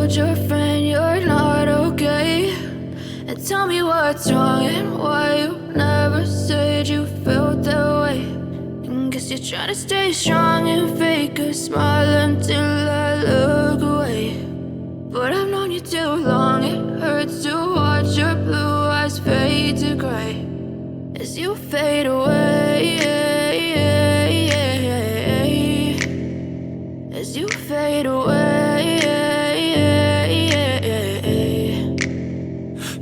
told your friend you're not okay? And tell me what's wrong and why you never said you felt that way. And guess you're trying to stay strong and fake a smile until I look away. But I've known you too long, it hurts to watch your blue eyes fade to gray as you fade away, as you fade away.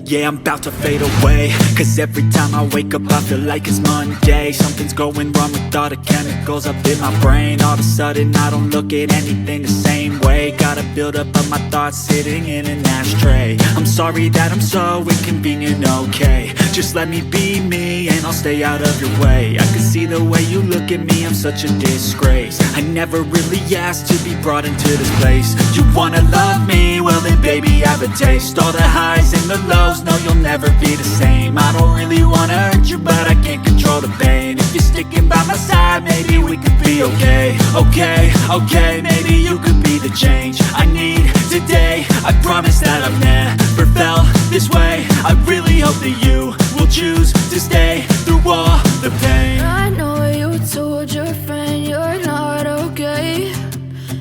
Yeah, I'm about to fade away, cause every time I wake up I feel like it's Monday. Something's going wrong with all the chemicals up in my brain. All of a sudden I don't look at anything the same way. Gotta build up of my thoughts sitting in an ashtray. I'm sorry that I'm so inconvenient, okay? Just let me be me and I'll stay out of your way. I can see the way you look at me, I'm such a disgrace. I never really asked to be brought into this place. You wanna love me? Well then baby have a taste. All the highs and the lows, no you'll never be the same. I don't really wanna hurt you but I can't control the pain. If you're sticking by my side maybe we could be okay. Okay, maybe you could be the change I need today. I promise that I've never felt this way. I really hope that you will choose to stay through all the pain. I know you told your friend you're not okay.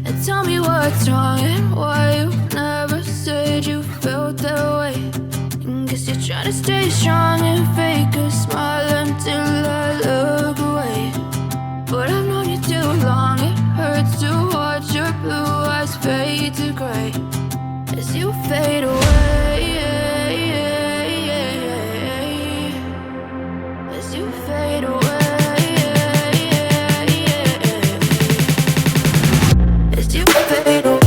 And tell me what's wrong and why you never said you felt that way. And guess you're trying to stay strong and fake a smile until I look away. But I've known you too long, it hurts to watch your blue eyes fade to gray as you fade away, as you fade away, as you fade away.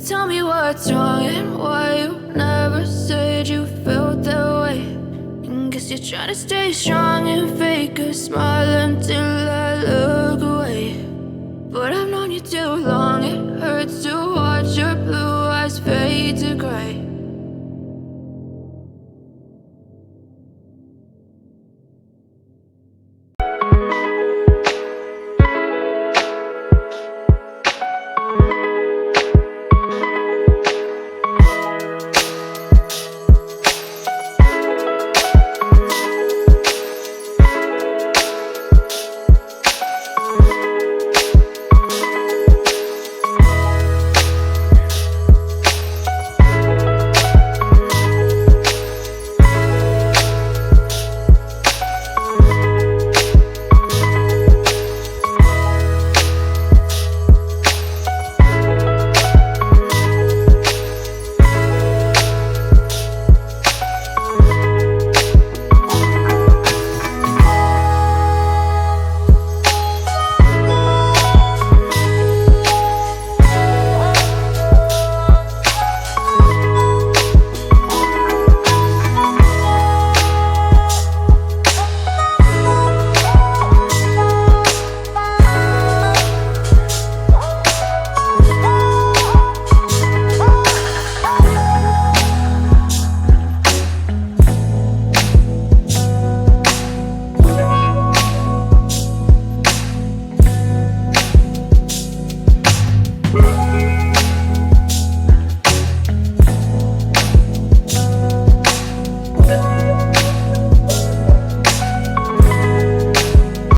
Tell me what's wrong and why you never said you felt that way. And guess you're trying to stay strong and fake a smile until I look away. But I've known you too long, it hurts to watch your blue eyes fade to gray